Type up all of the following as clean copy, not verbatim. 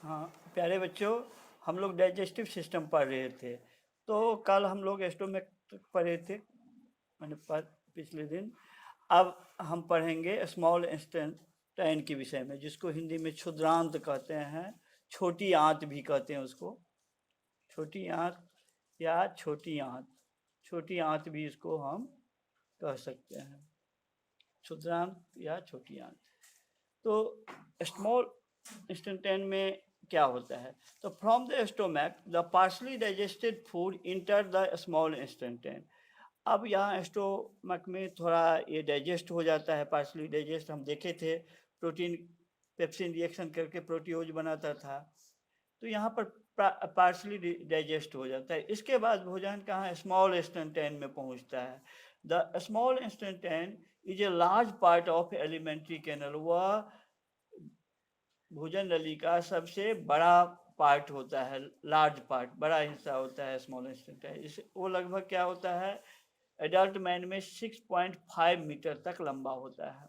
हाँ प्यारे बच्चों, हम लोग डाइजेस्टिव सिस्टम पढ़ रहे थे। तो कल हम लोग एस्टोमक पढ़े थे, मैंने पिछले दिन। अब हम पढ़ेंगे स्मॉल इंटेस्टाइन के विषय में, जिसको हिंदी में क्षुद्रांत कहते हैं, छोटी आंत भी कहते हैं उसको। छोटी आंत या छोटी आंत भी इसको हम कह सकते हैं, क्षुद्रांत या छोटी आंत। तो स्मॉल इंस्टेंटेन में क्या होता है? तो from the stomach the partially digested food enter the small intestine. अब यहाँ स्टोमक में थोड़ा ये डाइजेस्ट हो जाता है, पार्शली डाइजेस्ट। हम देखे थे प्रोटीन पेप्सिन रिएक्शन करके प्रोटीओज बनाता था, तो यहाँ पर पार्शली डाइजेस्ट हो जाता है। इसके बाद भोजन कहाँ स्मॉल इंस्टेंटेन में पहुँचता है। The small intestine is a large part of alimentary canal. वह भोजन नली का सबसे बड़ा पार्ट होता है, लार्ज पार्ट, बड़ा हिस्सा होता है स्मॉल इंस्टेंटेन। इस वो लगभग क्या होता है, एडल्ट मैन में 6.5 मीटर तक लंबा होता है।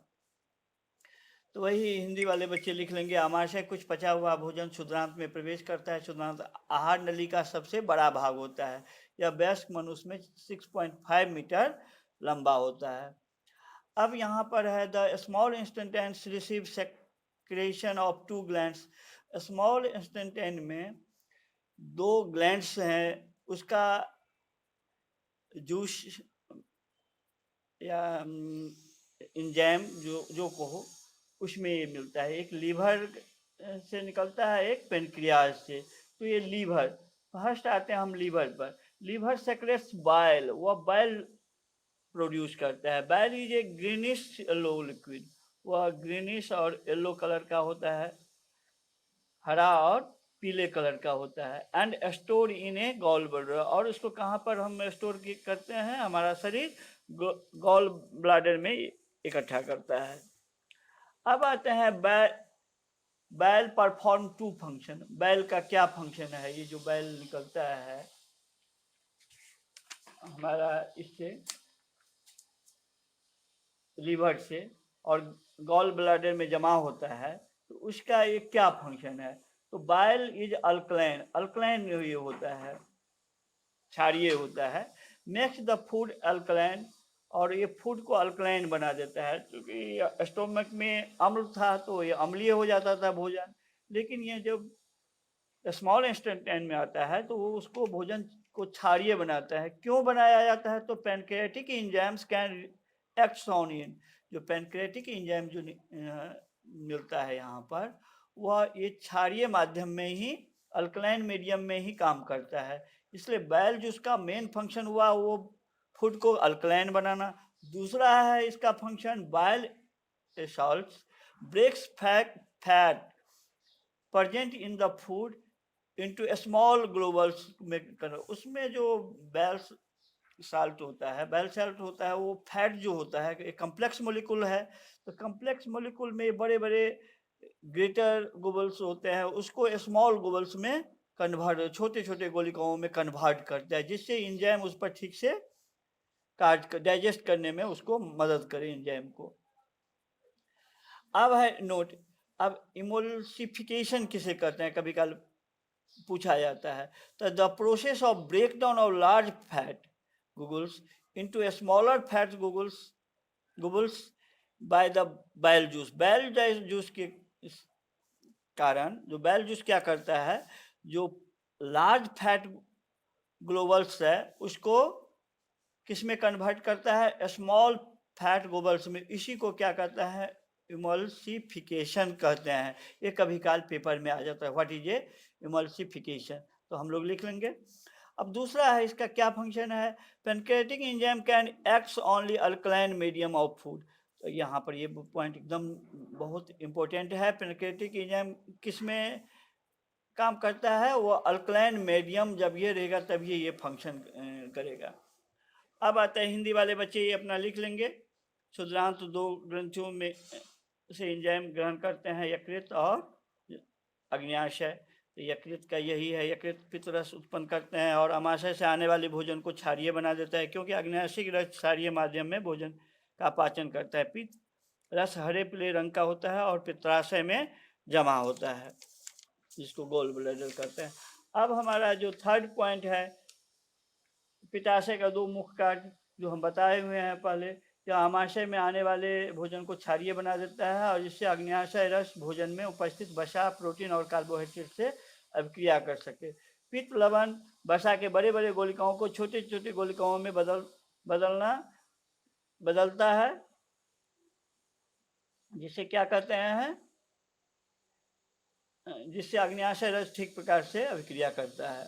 तो वही हिंदी वाले बच्चे लिख लेंगे, आमाशय कुछ पचा हुआ भोजन क्षुद्रांत में प्रवेश करता है। क्षुद्रांत आहार नली का सबसे बड़ा भाग होता है। यह वयस्क मनुष्य में 6.5 मीटर लंबा होता है। अब यहाँ पर है the small intestine receive secretion of 2 glands. Small intestine में 2 ग्लैंड्स हैं, उसका जूस या इंजाइम जो जो कहो, उसमें ये मिलता है। एक लीवर से निकलता है, एक पेनक्रियाज से। तो ये लीवर, फर्स्ट आते हैं हम लीवर पर। लीवर सेक्रेट्स बाइल, वह बाइल प्रोड्यूस करता है। Bile is a greenish yellow liquid. वह ग्रीनिश और येलो कलर का होता है, हरा और पीले कलर का होता है। And store in a gall bladder, और इसको कहाँ पर हम स्टोर करते हैं? हमारा शरीर गॉल ब्लैडर में इकट्ठा करता है। अब आते हैं बैल परफॉर्म 2 फंक्शन। बैल का क्या फंक्शन है? ये जो बैल निकलता है हमारा इससे, लीवर से, और गॉल ब्लैडर में जमा होता है, तो उसका ये क्या फंक्शन है? तो बाइल इज अल्कलाइन, अल्कलाइन ये होता है, क्षारीय होता है। मेक्स द फूड अल्कलाइन, और ये फूड को अल्कलाइन बना देता है। क्योंकि स्टोमक में अम्ल था तो ये अम्लीय हो जाता था भोजन, लेकिन ये जब स्मॉल इंस्टेंटेन में आता है तो वो उसको भोजन को क्षारीय बनाता है। क्यों बनाया जाता है? तो pancreatic enzymes can act on in. जो पैनक्रियाटिक एंजाइम जो मिलता है यहाँ पर, वह ये क्षारीय माध्यम में ही, अल्कलाइन मीडियम में ही काम करता है। इसलिए बैल जो उसका मेन फंक्शन हुआ वो फूड को अल्कलाइन बनाना। दूसरा है इसका function, bile salts breaks fat present in the food into small globules में कर। उसमें जो बैल साल्ट होता है, बैल साल्ट होता है, वो फैट जो होता है एक कम्प्लेक्स मोलिकुल है। तो कम्प्लेक्स मोलिकुल में बड़े बड़े ग्रेटर ग्लोबल्स होते हैं, उसको स्मॉल ग्लोबल्स में कन्वर्ट, छोटे छोटे गोलिकाओं में कन्वर्ट करता है, जिससे इंजाइम उस पर ठीक से काट डाइजेस्ट करने में उसको मदद करे इंजाइम को। अब है नोट, अब इमोल्सिफिकेशन किसे कहते हैं, कभी कल पूछा जाता है। तो the process of break down of large fat globules into smaller fat globules by the bile juice. Bile juice के कारण जो बैल जूस क्या करता है, जो लार्ज फैट ग्लोबल्स है उसको किस में कन्वर्ट करता है? स्मॉल फैट ग्लोबल्स में। इसी को क्या कहता है? इमल्सिफिकेशन कहते हैं। ये कभी काल पेपर में आ जाता है, व्हाट इज ए इमल्सिफिकेशन, तो हम लोग लिख लेंगे। अब दूसरा है, इसका क्या फंक्शन है? Pancreatic enzyme can acts only alkaline medium of food. तो यहाँ पर ये पॉइंट एकदम बहुत इंपॉर्टेंट है। पेनक्रियाटिक एंजाइम किस में काम करता है? वो अल्कलाइन मीडियम जब ये रहेगा तब ये फंक्शन करेगा। अब आता है हिंदी वाले बच्चे, ये अपना लिख लेंगे। क्षुद्रांत 2 ग्रंथियों में से एंजाइम ग्रहण करते हैं, यकृत और अग्न्याशय। तो यकृत का यही है, यकृत पित्तरस उत्पन्न करते हैं और अमाशय से आने वाले भोजन को क्षारीय बना देता है, क्योंकि अग्न्याशिक रस क्षारीय माध्यम में भोजन का पाचन करता है। पित्त रस हरे पीले रंग का होता है और पित्ताशय में जमा होता है। जिसको गॉल ब्लैडर कहते हैं। अब हमारा जो थर्ड पॉइंट है, पित्ताशय का दो मुख्य कार्य जो हम बताए हुए हैं पहले, कि आमाशय में आने वाले भोजन को क्षारीय बना देता है और जिससे अग्न्याशय रस भोजन में उपस्थित वसा, प्रोटीन और कार्बोहाइड्रेट से अभिक्रिया कर सके। पित्त लवण वसा के बड़े बड़े गोलिकाओं को छोटे छोटे गोलिकाओं में बदलता है, जिसे क्या कहते हैं, जिससे अग्न्याशय रस ठीक प्रकार से अभिक्रिया करता है।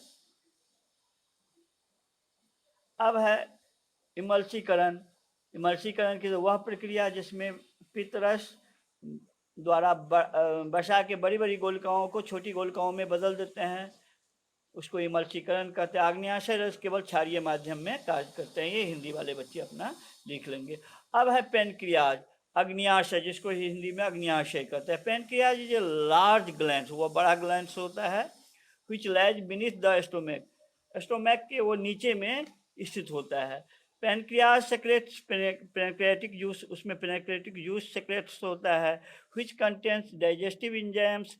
अब है इमल्सीकरण। इमल्सीकरण की वह प्रक्रिया जिसमें पित्तरस द्वारा वसा के बड़ी बड़ी गोलिकाओं को छोटी गोलिकाओं में बदल देते हैं, उसको इमल्सीकरण कहते हैं। आग्नेयाशय रस केवल क्षारीय माध्यम में कार्य करते हैं। ये हिंदी वाले बच्चे अपना लिख लेंगे। अब है पेनक्रियाज, अग्न्याशय, जिसको हिंदी में अग्न्याशय कहते हैं। Pancreas is a large gland, वो बड़ा ग्लैंड होता है, which lies beneath the stomach, stomach के वो नीचे में स्थित होता है। पेनक्रियाज सेक्रेट्स पेनक्रियाटिक जूस, उसमें पेनक्रियाटिक जूस सेक्रेट्स होता है, which contains digestive enzymes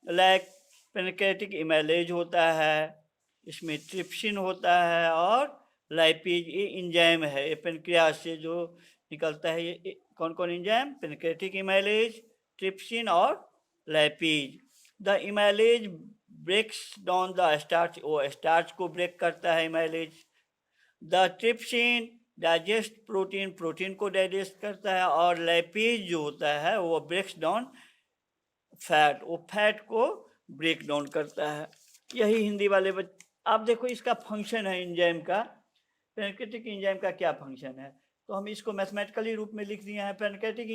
like pancreatic amylase होता है, इसमें ट्रिप्सिन होता है और लाइपेज, ये इंजाइम है। ये पेनक्रियाज से जो निकलता है, ये कौन कौन इंजाइम, पेनक्रियाटिक इमेलेज, ट्रिप्सिन और lipase. The amylase breaks down the starch, वो स्टार्च को ब्रेक करता है amylase. The trypsin digest protein, protein को डाइजेस्ट करता है। और लाइपेज जो होता है वो ब्रेक्स डाउन फैट, वो फैट को ब्रेक डाउन करता है। यही हिंदी वाले आप देखो इसका फंक्शन है एंजाइम का, पेनक्रियाटिक एंजाइम का क्या फंक्शन है, तो हम इसको मैथमेटिकली रूप में लिख दिए हैं। पेनक्रियाटिक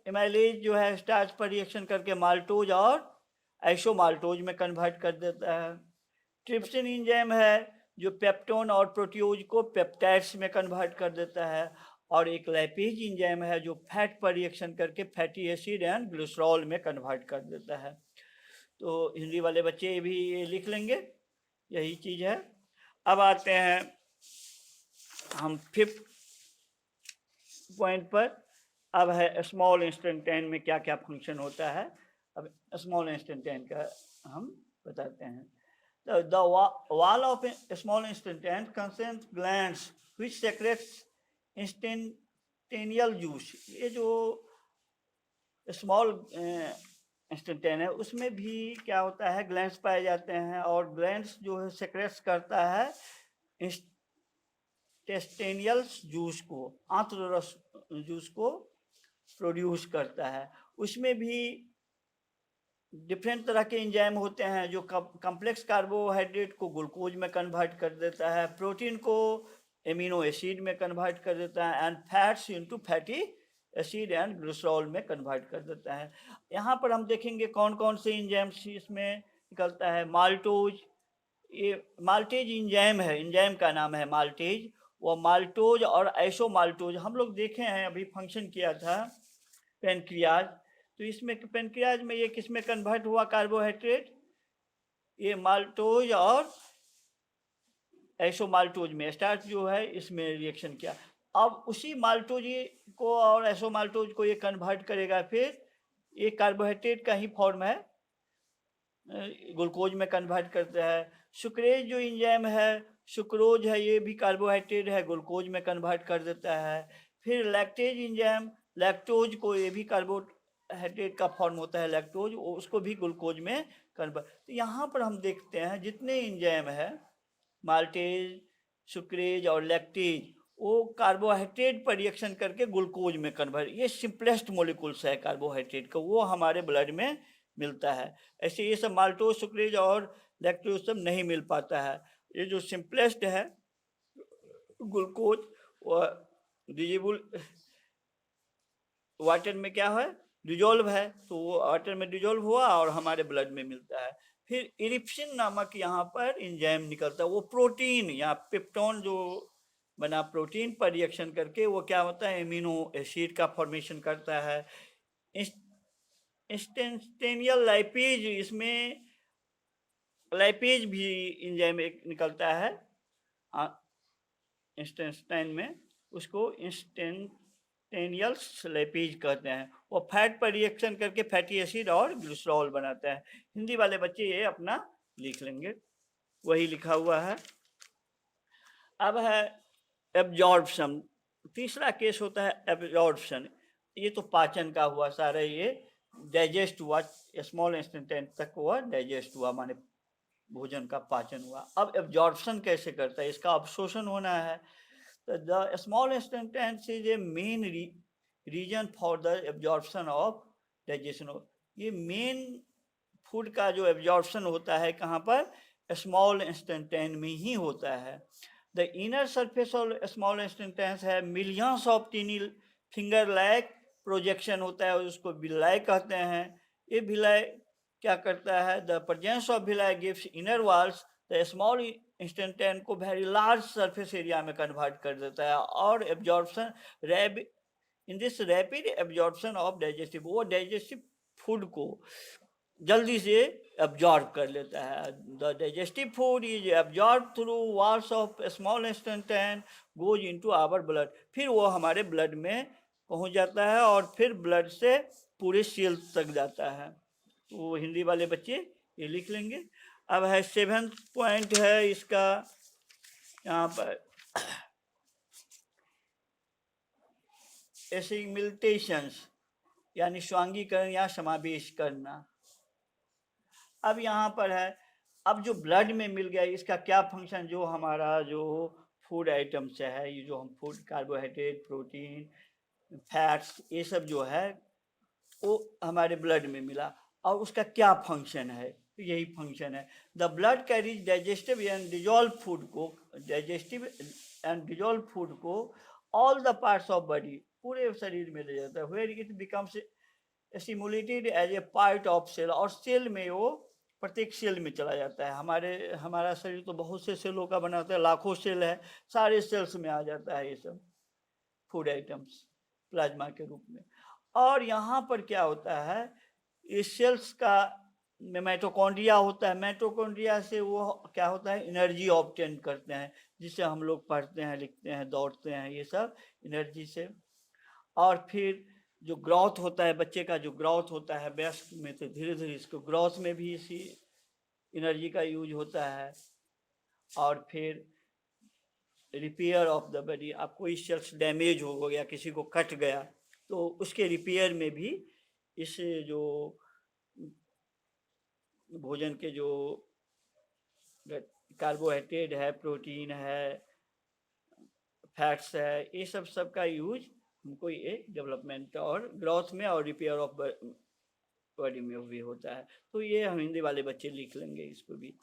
इमेलेज जो है स्टार्च पर रिएक्शन करके माल्टोज और आइसोमाल्टोज में कन्वर्ट कर देता है। ट्रिप्सिन एंजाइम है जो पेप्टोन और प्रोटियोज को पेप्टाइड्स में कन्वर्ट कर देता है। और एक लैपेज एंजाइम है जो फैट पर रिएक्शन करके फैटी एसिड एंड ग्लिसरॉल में कन्वर्ट कर देता है। तो हिंदी वाले बच्चे भी ये लिख लेंगे, यही चीज़ है। अब आते हैं हम फिफ्थ पॉइंट पर। अब है स्मॉल इंस्टेंटेन में क्या क्या फंक्शन होता है। अब स्मॉल इंस्टेंटेन का हम बताते हैं। The wall of a small intestine contains glands which secretes instantaneous juice। ये जो स्मॉल इंस्टेंटेन है उसमें भी क्या होता है, ग्लैंड्स पाए जाते हैं और ग्लैंड्स जो है सेक्रेट्स करता है इंस्टेंटेनियल जूस को, आंत्र रस जूस को प्रोड्यूस करता है। उसमें भी डिफरेंट तरह के एंजाइम होते हैं जो कॉम्प्लेक्स कार्बोहाइड्रेट को ग्लूकोज में कन्वर्ट कर देता है, प्रोटीन को एमिनो एसिड में कन्वर्ट कर देता है, and fats into fatty acid and glycerol में कन्वर्ट कर देता है। यहाँ पर हम देखेंगे कौन कौन से एंजाइम्स इसमें निकलता है। माल्टोज, ये माल्टेज एंजाइम है, एंजाइम का नाम है माल्टेज। वो माल्टोज और आइसोमाल्टोज हम लोग देखे हैं, अभी फंक्शन किया था पेनक्रियाज। तो इसमें पेनक्रियाज में ये किस में कन्वर्ट हुआ कार्बोहाइड्रेट, ये माल्टोज और आइसोमाल्टोज में, स्टार्च जो है इसमें रिएक्शन किया। अब उसी माल्टोज को और आइसोमाल्टोज को ये कन्वर्ट करेगा, फिर ये कार्बोहाइड्रेट का ही फॉर्म है, ग्लूकोज में कन्वर्ट करता है। सुक्रेज जो एंजाइम है, सुक्रोज है, ये भी कार्बोहाइड्रेट है, ग्लूकोज में कन्वर्ट कर देता है। फिर लैक्टेज एंजाइम, लैक्टोज को, ये भी कार्बोहाइड्रेट का फॉर्म होता है लैक्टोज, उसको भी ग्लूकोज में कन्वर्ट। तो यहाँ पर हम देखते हैं जितने एंजाइम है, माल्टेज, सुक्रेज और लैक्टेज, वो कार्बोहाइड्रेट पर रिएक्शन करके ग्लूकोज में कन्वर्ट, ये सिंपलेस्ट मोलिकुल्स है कार्बोहाइड्रेट का, वो हमारे ब्लड में मिलता है। ऐसे ये सब माल्टोज, सुक्रेज और लैक्टोज सब नहीं मिल पाता है। ये जो सिंपलेस्ट है ग्लूकोज, डिजेबल वाटर में क्या है, डिजोल्व है, तो वो वाटर में डिजोल्व हुआ और हमारे ब्लड में मिलता है। फिर इरिप्सिन नामक यहाँ पर एंजाइम निकलता है, वो प्रोटीन या पेप्टोन जो बना प्रोटीन पर रिएक्शन करके वो क्या होता है, एमिनो एसिड का फॉर्मेशन करता है। इंस्टेंटेनियल लाइपेज, इसमें लाइपेज भी एंजाइम एक निकलता है इंस्टेंटाइन में, उसको इंस्टेंटेनियल लाइपेज कहते हैं। वो फैट पर रिएक्शन करके फैटी एसिड और ग्लिसरॉल बनाता है। हिंदी वाले बच्चे ये अपना लिख लेंगे, वही लिखा हुआ है। अब है एब्जॉर्प्शन। तीसरा केस होता है एब्जॉर्प्शन। ये तो पाचन का हुआ सारा, ये डाइजेस्ट हुआ, स्मॉल इंटेस्टाइन तक हुआ डाइजेस्ट हुआ, माने भोजन का पाचन हुआ। अब एब्जॉर्प्शन कैसे करता है, इसका अवशोषण होना है। तो the small intestine is a main region for the absorption of digestion. ये मेन फूड का जो एब्जॉर्प्शन होता है कहाँ पर, स्मॉल इंटेस्टाइन में ही होता है। The inner surface of small intestine है millions of tiny finger like projection होता है, उसको विलाई कहते हैं। ये विलाई क्या करता है, the presence of villi gives inner walls the small intestine को वेरी लार्ज सरफेस एरिया में कन्वर्ट कर देता है। और absorption in this rapid absorption of digestive, वो डाइजेस्टिव फूड को जल्दी से एब्जॉर्ब कर लेता है। The digestive food is absorb through walls of small intestine goes into our blood, फिर वो हमारे ब्लड में पहुंच जाता है और फिर ब्लड से पूरे सेल्स तक जाता है। तो हिंदी वाले बच्चे ये लिख लेंगे। अब है 7th पॉइंट है इसका, यहाँ पर एसिमिलेशंस यानी स्वांगीकरण या समावेश करना। अब यहाँ पर है, अब जो ब्लड में मिल गया इसका क्या फंक्शन, जो हमारा जो फूड आइटम्स है, ये जो हम फूड कार्बोहाइड्रेट प्रोटीन फैट्स ये सब जो है वो हमारे ब्लड में मिला, और उसका क्या फंक्शन है, तो यही फंक्शन है। The blood carries digestive and dissolve food को, डाइजेस्टिव एंड डिजॉल्व फूड को all the parts of body, पूरे शरीर में ले जाता है, where it becomes assimilated as a part of cell, और सेल में वो प्रत्येक सेल में चला जाता है। हमारा शरीर तो बहुत से सेलों का बना होता है, लाखों सेल है, सारे सेल्स में आ जाता है ये सब फूड आइटम्स प्लाज्मा के रूप में। और यहाँ पर क्या होता है, इस सेल्स का माइटोकॉन्ड्रिया होता है, माइटोकॉन्ड्रिया से वो क्या होता है, एनर्जी ऑब्टेन करते हैं, जिससे हम लोग पढ़ते हैं, लिखते हैं, दौड़ते हैं, ये सब एनर्जी से। और फिर जो ग्रोथ होता है, बच्चे का जो ग्रोथ होता है वयस्क में, तो धीरे धीरे इसको ग्रोथ में भी इसी एनर्जी का यूज होता है। और फिर रिपेयर ऑफ द बॉडी, आप कोई सेल्स डैमेज हो गया, किसी को कट गया, तो उसके रिपेयर में भी इस जो भोजन के जो कार्बोहाइड्रेट है, प्रोटीन है, फैट्स है, ये सब का यूज हमको ये डेवलपमेंट और ग्रोथ में और रिपेयर ऑफ बॉडी में भी होता है। तो ये हम हिंदी वाले बच्चे लिख लेंगे इसको भी।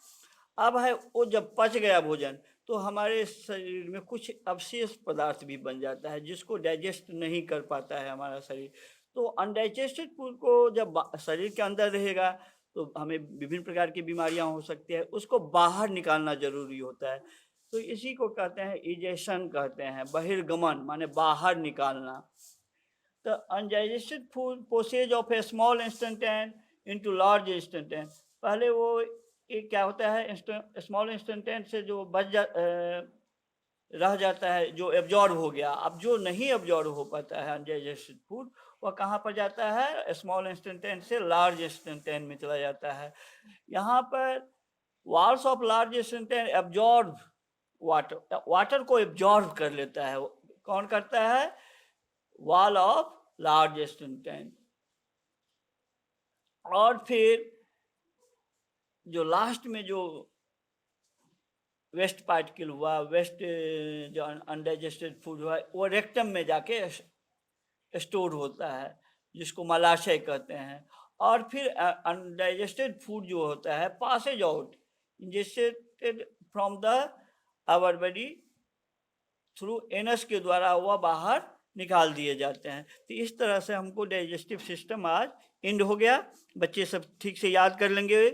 अब है, वो जब पच गया भोजन तो हमारे शरीर में कुछ अवशेष पदार्थ भी बन जाता है, जिसको डाइजेस्ट नहीं कर पाता है हमारा शरीर। तो अनडाइजेस्टेड फूड को जब शरीर के अंदर रहेगा तो हमें विभिन्न प्रकार की बीमारियां हो सकती है, उसको बाहर निकालना जरूरी होता है। तो इसी को कहते हैं इजेशन कहते हैं, बहिर्गमन माने बाहर निकालना। तो undigested food process of a small intestine into large intestine, पहले वो ये क्या होता है, स्मॉल इंस्टेंटेन से जो रह जाता है, जो एब्जॉर्ब हो गया। अब जो नहीं एब्जॉर्ब हो पाता है अनडाइजेस्टेड फूड, वह कहाँ पर जाता है, स्मॉल इंस्टेंटेन से लार्ज इंस्टेंटेन में चला जाता है। यहाँ पर walls of large intestine absorb water, water को एब्जॉर्ब कर लेता है। कौन करता है, वॉल ऑफ लार्ज इंस्टेंटेन। और फिर जो लास्ट में जो वेस्ट पार्टिकल हुआ, वेस्ट जो अनडाइजेस्टेड फूड हुआ, वो रेक्टम में जाके स्टोर होता है, जिसको मलाशय कहते हैं। और फिर अनडाइजेस्टेड फूड जो होता है passes out ingested from the our body through anus के द्वारा वह बाहर निकाल दिए जाते हैं। तो इस तरह से हमको डाइजेस्टिव सिस्टम आज एंड हो गया। बच्चे सब ठीक से याद कर लेंगे।